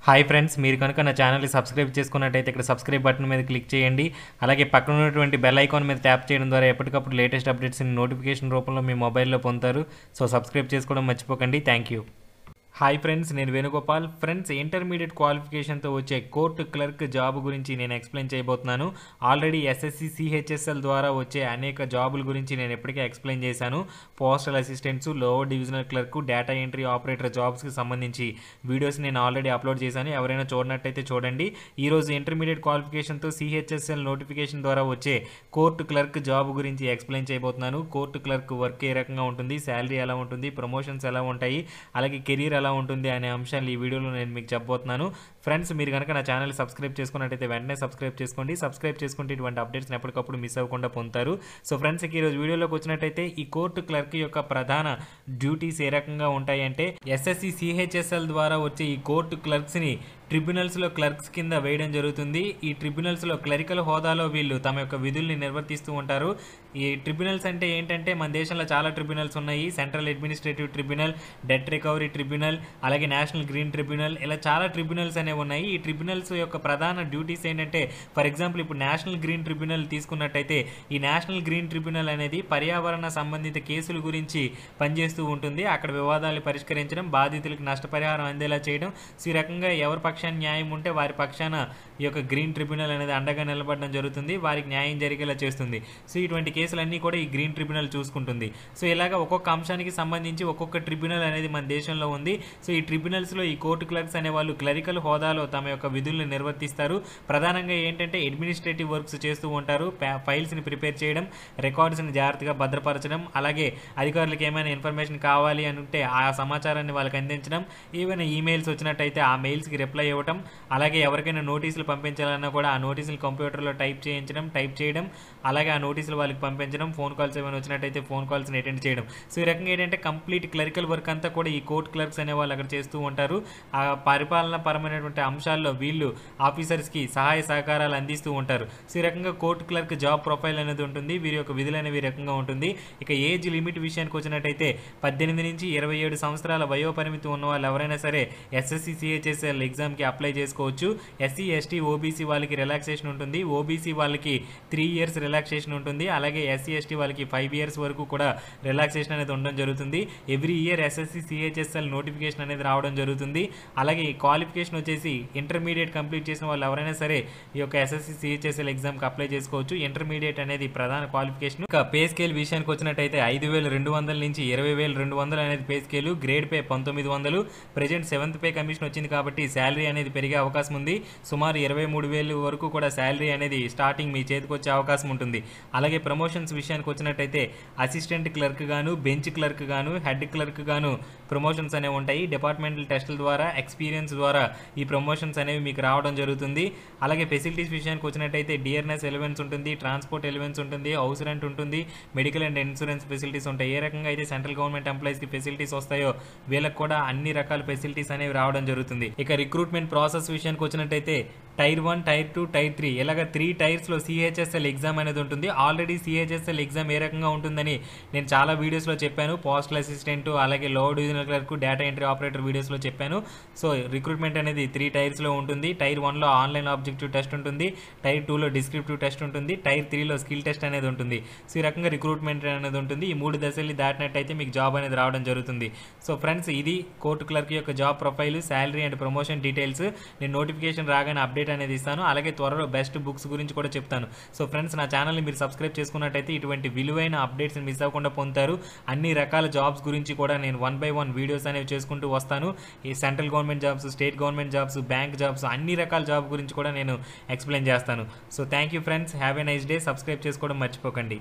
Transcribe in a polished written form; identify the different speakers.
Speaker 1: Hi friends, మీరు కనుక నా ఛానల్ని సబ్స్క్రైబ్ చేసుకున్నట్టయితే ఇక్కడ సబ్స్క్రైబ్ బటన్ మీద క్లిక్ చేయండి. అలాగే పక్కన ఉన్నటువంటి బెల్ ఐకాన్ మీద ట్యాప్ చేయడం ద్వారా ఎప్పటికప్పుడు లేటెస్ట్ అప్డేట్స్ని నోటిఫికేషన్ రూపంలో మీ మొబైల్లో పొందుతారు. సో సబ్స్క్రైబ్ చేసుకోవడం మర్చిపోకండి. Thank you. హాయ్ ఫ్రెండ్స్, నేను వేణుగోపాల్. ఫ్రెండ్స్, ఇంటర్మీడియట్ క్వాలిఫికేషన్తో వచ్చే కోర్టు క్లర్క్ జాబ్ గురించి నేను ఎక్స్ప్లెయిన్ చేయబోతున్నాను. ఆల్రెడీ ఎస్ఎస్సి సిహెచ్ఎస్ఎల్ ద్వారా వచ్చే అనేక జాబుల గురించి నేను ఎప్పటికే ఎక్స్ప్లెయిన్ చేశాను. Postal assistants, lower divisional clerk, data entry operator జాబ్స్కి సంబంధించి వీడియోస్ నేను ఆల్రెడీ అప్లోడ్ చేశాను. ఎవరైనా చూడనట్టయితే చూడండి. ఈరోజు ఇంటర్మీడియట్ క్వాలిఫికేషన్తో సిహెచ్ఎస్ఎల్ నోటిఫికేషన్ ద్వారా వచ్చే కోర్టు క్లర్క్ జాబ్ గురించి ఎక్స్ప్లెయిన్ చేయబోతున్నాను. కోర్టు క్లర్క్ వర్క్ ఏ రకంగా ఉంటుంది, శాలరీ ఎలా ఉంటుంది, ప్రమోషన్స్ ఎలా ఉంటాయి, అలాగే కెరీర్ ఎలా ఉంటుంది అనే అంశాలు ఈ వీడియోలో నేను మీకు చెప్పబోతున్నాను. ఫ్రెండ్స్, మీరు కనుక నా ఛానల్ సబ్స్క్రైబ్ చేసుకున్నట్టయితే వెంటనే సబ్స్క్రైబ్ చేసుకోండి. సబ్స్క్రైబ్ చేసుకుంటే ఇటువంటి అప్డేట్స్ని ఎప్పటికప్పుడు మిస్ అవ్వకుండా పొందుతారు. సో ఫ్రెండ్స్, ఈరోజు వీడియోలోకి వచ్చినట్టయితే ఈ కోర్టు క్లర్క్ యొక్క ప్రధాన డ్యూటీస్ ఏ రకంగా ఉంటాయంటే, ఎస్ఎస్సి సిహెచ్ఎస్ఎల్ ద్వారా వచ్చే ఈ కోర్టు క్లర్క్స్ని ట్రిబ్యునల్స్లో క్లర్క్స్ కింద వేయడం జరుగుతుంది. ఈ ట్రిబ్యునల్స్లో క్లరికల్ హోదాలో వీళ్ళు తమ యొక్క విధుల్ని నిర్వర్తిస్తూ ఉంటారు. ఈ ట్రిబ్యునల్స్ అంటే ఏంటంటే, మన దేశంలో చాలా ట్రిబ్యునల్స్ ఉన్నాయి. Central administrative tribunal, debt recovery tribunal, అలాగే నేషనల్ గ్రీన్ ట్రిబ్యునల్, ఇలా చాలా ట్రిబ్యునల్స్ అనేవి ఉన్నాయి. ఈ ట్రిబ్యునల్స్ యొక్క ప్రధాన డ్యూటీస్ ఏంటంటే, ఫర్ ఎగ్జాంపుల్ ఇప్పుడు నేషనల్ గ్రీన్ ట్రిబ్యునల్ తీసుకున్నట్టయితే, ఈ నేషనల్ గ్రీన్ ట్రిబ్యునల్ అనేది పర్యావరణ సంబంధిత కేసుల గురించి పనిచేస్తూ ఉంటుంది. అక్కడ వివాదాలను పరిష్కరించడం, బాధితులకు నష్టపరిహారం అందేలా చేయడం. సో ఈ రకంగా ఎవరి పక్షాన న్యాయం ఉంటే వారి పక్షాన ఈ యొక్క గ్రీన్ ట్రిబ్యునల్ అనేది అండగా నిలబడడం జరుగుతుంది. వారికి న్యాయం జరిగేలా చేస్తుంది. సో ఇటువంటి కేసులన్నీ కూడా ఈ గ్రీన్ ట్రిబ్యునల్ చూసుకుంటుంది. సో ఇలాగ ఒక్కొక్క అంశానికి సంబంధించి ఒక్కొక్క ట్రిబ్యునల్ అనేది మన దేశంలో ఉంది. సో ఈ ట్రిబ్యునల్స్లో ఈ కోర్టు క్లర్క్స్ అనే వాళ్ళు క్లరికల్ హోదాలో తమ యొక్క విధులను నిర్వర్తిస్తారు. ప్రధానంగా ఏంటంటే అడ్మినిస్ట్రేటివ్ వర్క్స్ చేస్తూ ఉంటారు. ఫైల్స్ని ప్రిపేర్ చేయడం, రికార్డ్స్ని జాగ్రత్తగా భద్రపరచడం, అలాగే అధికారులకు ఏమైనా ఇన్ఫర్మేషన్ కావాలి అంటే ఆ సమాచారాన్ని వాళ్ళకి అందించడం, ఏవైనా ఈమెయిల్స్ వచ్చినట్టయితే ఆ మెయిల్స్కి రిప్లై ఇవ్వడం, అలాగే ఎవరికైనా నోటీసులు పంపించాలన్నా కూడా ఆ నోటీసులు కంప్యూటర్లో టైప్ చేయడం, అలాగే ఆ నోటీసులు వాళ్ళకి పంపించడం, ఫోన్ కాల్స్ ఏమైనా వచ్చినట్టయితే ఫోన్ కాల్స్ని అటెండ్ చేయడం. సో ఈ రకంగా ఏంటంటే కంప్లీట్ క్లరికల్ వర్క్ అంతా కూడా ఈ కోర్ట్ క్లర్క్స్ అనే వాళ్ళు అక్కడ చేస్తూ ఉంటారు. ఆ పరిపాలన పరమైనటువంటి అంశాల్లో వీళ్ళు ఆఫీసర్స్కి సహాయ సహకారాలు అందిస్తూ ఉంటారు. సో ఈ రకంగా కోర్ట్ క్లర్క్ జాబ్ ప్రొఫైల్ అనేది ఉంటుంది. వీరి యొక్క విధులు అనేవి ఈ రకంగా ఉంటుంది. ఇక ఏజ్ లిమిట్ విషయానికి వచ్చినట్టయితే 18 నుంచి 27 సంవత్సరాల వయోపరిమితి ఉన్న వాళ్ళు ఎవరైనా సరే ఎస్ఎస్సి సిహెచ్ఎస్ఎల్ ఎగ్జామ్కి అప్లై చేసుకోవచ్చు. ఎస్సీ ఎస్టీ ఓబీసీ వాళ్ళకి రిలాక్సేషన్ ఉంటుంది. ఓబీసీ వాళ్ళకి 3 years రిలాక్సేషన్ ఉంటుంది. అలాగే ఎస్సీ ఎస్టీ వాళ్ళకి 5 years వరకు కూడా రిలాక్సేషన్ అనేది ఉండడం జరుగుతుంది. Every year SSC CHSL notification అనేది రావడం జరుగుతుంది. అలాగే ఈ క్వాలిఫికేషన్ వచ్చేసి ఇంటర్మీడియట్ కంప్లీట్ చేసిన వాళ్ళు ఎవరైనా సరే ఈ యొక్క ఎస్ఎస్సి సిహెచ్ఎస్ఎల్ ఎగ్జామ్కి అప్లై చేసుకోవచ్చు. ఇంటర్మీడియట్ అనేది ప్రధాన క్వాలిఫికేషన్. ఇక పే స్కేల్ విషయానికి వచ్చినట్టయితే 5,200 నుంచి 20,200 అనేది pay scale. Grade pay 1900. Present 7th pay commission వచ్చింది కాబట్టి శాలరీ అనేది పెరిగే అవకాశం ఉంది. సుమారు 23,000 వరకు కూడా శాలరీ అనేది స్టార్టింగ్ మీ చేతికి వచ్చే అవకాశం ఉంటుంది. అలాగే ప్రమోషన్స్ విషయానికి వచ్చినట్టయితే అసిస్టెంట్ క్లర్క్ గాను, బెంచ్ క్లర్క్ గాను, హెడ్ క్లర్క్ గాను ప్రమోషన్స్ అనేవి ఉంటాయి. డిపార్ట్మెంటల్ టెస్టుల ద్వారా, ఎక్స్పీరియన్స్ ద్వారా ఈ ప్రమోషన్స్ అనేవి మీకు రావడం జరుగుతుంది. అలాగే ఫెసిలిటీస్ విషయానికి వచ్చినట్టయితే డిఆర్ఎస్ ఎలివెన్స్ ఉంటుంది, ట్రాన్స్పోర్ట్ ఎలివెన్స్ ఉంటుంది, హౌస్ రెంట్ ఉంటుంది, మెడికల్ అండ్ ఇన్సూరెన్స్ ఫెసిలిటీస్ ఉంటాయి. ఏ రకంగా అయితే సెంట్రల్ గవర్నమెంట్ ఎంప్లాయీస్కి ఫెసిలిటీస్ వస్తాయో వీళ్ళకి కూడా అన్ని రకాల ఫెసిలిటీస్ అనేవి రావడం జరుగుతుంది. ఇక రిక్రూట్మెంట్ ప్రాసెస్ విషయానికి వచ్చినట్టయితే టైర్ 1, టైర్ 2, టైర్ 3 ఇలాగ 3 టైర్స్లో సిహెచ్ఎస్ఎల్ ఎగ్జామ్ అనేది ఉంటుంది. ఆల్రెడీ సిహెచ్ఎస్ఎల్ ఎగ్జామ్ ఏ రకంగా ఉంటుందని నేను చాలా వీడియోస్లో చెప్పాను. పోస్టల్ అసిస్టెంట్, అలాగే lower divisional clerk, data entry operator వీడియోస్లో చెప్పాను. సో రిక్రూట్మెంట్ అనేది 3 టైర్స్లో ఉంటుంది. టైర్ 1లో ఆన్లైన్ ఆబ్జెక్టివ్ టెస్ట్ ఉంటుంది, టైర్ 2లో డిస్క్రిప్టివ్ టెస్ట్ ఉంటుంది, టైర్ 3లో స్కిల్ టెస్ట్ అనేది ఉంటుంది. సో ఈ రకంగా రిక్రూట్మెంట్ అనేది ఉంటుంది. ఈ 3 దశల్ని దాటినట్టయితే మీకు జాబ్ అనేది రావడం జరుగుతుంది. సో ఫ్రెండ్స్, ఇది కోర్టు క్లర్క్ యొక్క job profile, salary and promotion details. నేను నోటిఫికేషన్ రాగానే అప్డేట్ అనేది ఇస్తాను. అలాగే త్వరలో బెస్ట్ బుక్స్ గురించి కూడా చెప్తాను. సో ఫ్రెండ్స్, నా ఛానల్ని మీరు సబ్స్క్రైబ్ చేసుకున్నట్టయితే ఇటువంటి విలువైన అప్డేట్స్ని మిస్ అవ్వకుండా పొందుతారు. అన్ని రకాల జాబ్స్ గురించి కూడా నేను 1 by 1 వీడియోస్ అనేవి చేసుకుంటూ వస్తాను. ఈ central government jobs, state government jobs, bank jobs, అన్ని రకాల జాబ్ గురించి కూడా నేను ఎక్స్ప్లెయిన్ చేస్తాను. So thank you friends, have a nice day. Subscribe చేసుకోవడం మర్చిపోకండి.